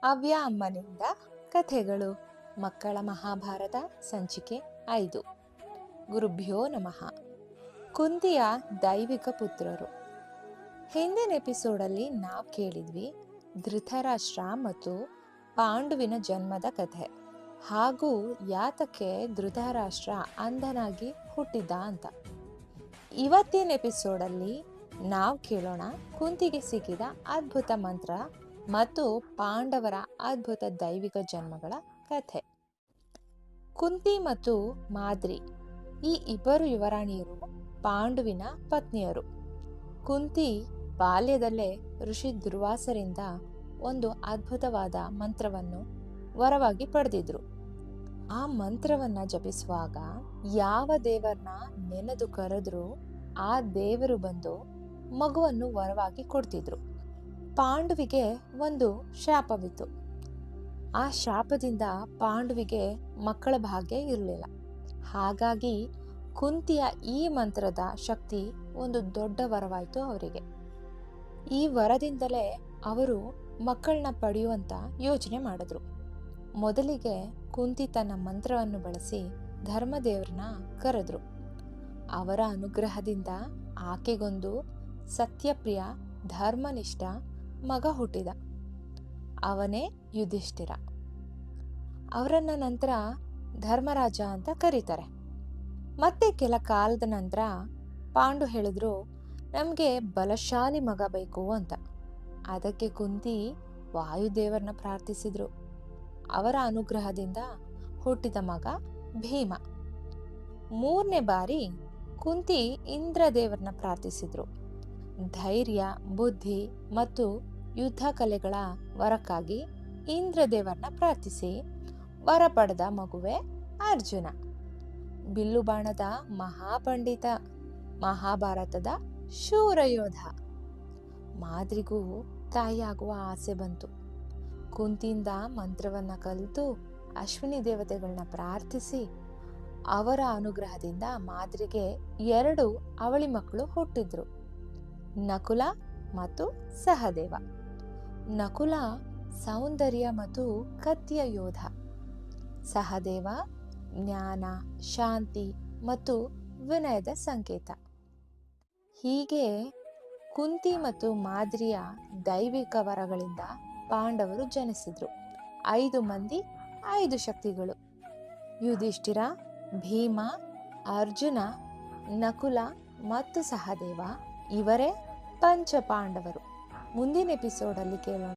ಅವ್ಯ ಅಮ್ಮನಿಂದ ಕಥೆಗಳು ಮಕ್ಕಳ ಮಹಾಭಾರತ ಸಂಚಿಕೆ 5. ಗುರುಭ್ಯೋ ನಮಃ. ಕುಂತಿಯ ದೈವಿಕ ಪುತ್ರರು. ಹಿಂದಿನ ಎಪಿಸೋಡಲ್ಲಿ ನಾವು ಕೇಳಿದ್ವಿ ಧೃತರಾಷ್ಟ್ರ ಮತ್ತು ಪಾಂಡುವಿನ ಜನ್ಮದ ಕಥೆ ಹಾಗೂ ಯಾತಕ್ಕೆ ಧೃತರಾಷ್ಟ್ರ ಅಂಧನಾಗಿ ಹುಟ್ಟಿದ್ದ ಅಂತ. ಇವತ್ತಿನ ಎಪಿಸೋಡಲ್ಲಿ ನಾವು ಕೇಳೋಣ ಕುಂತಿಗೆ ಸಿಕ್ಕಿದ ಅದ್ಭುತ ಮಂತ್ರ ಮತ್ತು ಪಾಂಡವರ ಅದ್ಭುತ ದೈವಿಕ ಜನ್ಮಗಳ ಕಥೆ. ಕುಂತಿ ಮತ್ತು ಮಾದ್ರಿ ಈ ಇಬ್ಬರು ಯುವರಾಣಿಯರು ಪಾಂಡುವಿನ ಪತ್ನಿಯರು. ಕುಂತಿ ಬಾಲ್ಯದಲ್ಲೇ ಋಷಿ ದುರ್ವಾಸರಿಂದ ಒಂದು ಅದ್ಭುತವಾದ ಮಂತ್ರವನ್ನು ವರವಾಗಿ ಪಡೆದಿದ್ರು. ಆ ಮಂತ್ರವನ್ನ ಜಪಿಸುವಾಗ ಯಾವ ದೇವರನ್ನ ನೆನೆದು ಕರೆದ್ರೂ ಆ ದೇವರು ಬಂದು ಮಗುವನ್ನು ವರವಾಗಿ ಕೊಡ್ತಿದ್ರು. ಪಾಂಡುವಿಗೆ ಒಂದು ಶಾಪವಿತ್ತು. ಆ ಶಾಪದಿಂದ ಪಾಂಡುವಿಗೆ ಮಕ್ಕಳ ಭಾಗ್ಯ ಇರಲಿಲ್ಲ. ಹಾಗಾಗಿ ಕುಂತಿಯ ಈ ಮಂತ್ರದ ಶಕ್ತಿ ಒಂದು ದೊಡ್ಡ ವರವಾಯಿತು ಅವರಿಗೆ. ಈ ವರದಿಂದಲೇ ಅವರು ಮಕ್ಕಳನ್ನ ಪಡೆಯುವಂತ ಯೋಚನೆ ಮಾಡಿದ್ರು. ಮೊದಲಿಗೆ ಕುಂತಿ ತನ್ನ ಮಂತ್ರವನ್ನು ಬಳಸಿ ಧರ್ಮದೇವ್ರನ್ನ ಕರೆದ್ರು. ಅವರ ಅನುಗ್ರಹದಿಂದ ಆಕೆಗೊಂದು ಸತ್ಯಪ್ರಿಯ ಧರ್ಮನಿಷ್ಠ ಮಗ ಹುಟ್ಟಿದ. ಅವನೇ ಯುಧಿಷ್ಠಿರ. ಅವರನ್ನ ನಂತರ ಧರ್ಮರಾಜ ಅಂತ ಕರೀತಾರೆ. ಮತ್ತೆ ಕೆಲ ಕಾಲದ ನಂತರ ಪಾಂಡು ಹೇಳಿದ್ರು, ನಮಗೆ ಬಲಶಾಲಿ ಮಗ ಬೇಕು ಅಂತ. ಅದಕ್ಕೆ ಕುಂತಿ ವಾಯುದೇವರನ್ನ ಪ್ರಾರ್ಥಿಸಿದ್ರು. ಅವರ ಅನುಗ್ರಹದಿಂದ ಹುಟ್ಟಿದ ಮಗ ಭೀಮ. 3ನೇ ಬಾರಿ ಕುಂತಿ ಇಂದ್ರದೇವರನ್ನ ಪ್ರಾರ್ಥಿಸಿದ್ರು. ಧೈರ್ಯ, ಬುದ್ಧಿ ಮತ್ತು ಯುದ್ಧ ಕಲೆಗಳ ವರಕ್ಕಾಗಿ ಇಂದ್ರದೇವರನ್ನ ಪ್ರಾರ್ಥಿಸಿ ವರ ಪಡೆದ ಮಗುವೆ ಅರ್ಜುನ. ಬಿಲ್ಲು ಬಾಣದ ಮಹಾಪಂಡಿತ, ಮಹಾಭಾರತದ ಶೂರಯೋಧ. ಮಾದ್ರಿಗೂ ತಾಯಿಯಾಗುವ ಆಸೆ ಬಂತು. ಕುಂತಿಯಿಂದ ಮಂತ್ರವನ್ನ ಕಲಿತು ಅಶ್ವಿನಿ ದೇವತೆಗಳನ್ನ ಪ್ರಾರ್ಥಿಸಿ ಅವರ ಅನುಗ್ರಹದಿಂದ ಮಾದ್ರಿಗೆ 2 ಅವಳಿ ಮಕ್ಕಳು ಹುಟ್ಟಿದ್ರು, ನಕುಲ ಮತ್ತು ಸಹದೇವ. ನಕುಲ ಸೌಂದರ್ಯ ಮತ್ತು ಕತ್ತಿಯ ಯೋಧ. ಸಹದೇವ ಜ್ಞಾನ, ಶಾಂತಿ ಮತ್ತು ವಿನಯದ ಸಂಕೇತ. ಹೀಗೆ ಕುಂತಿ ಮತ್ತು ಮಾದ್ರಿಯ ದೈವಿಕ ವರಗಳಿಂದ ಪಾಂಡವರು ಜನಿಸಿದ್ರು. 5 ಮಂದಿ 5 ಶಕ್ತಿಗಳು: ಯುಧಿಷ್ಠಿರ, ಭೀಮ, ಅರ್ಜುನ, ನಕುಲ ಮತ್ತು ಸಹದೇವ. ಇವರೇ ಪಂಚ ಪಾಂಡವರು. ಮುಂದಿನ ಎಪಿಸೋಡಲ್ಲಿ ಕೇಳೋಣ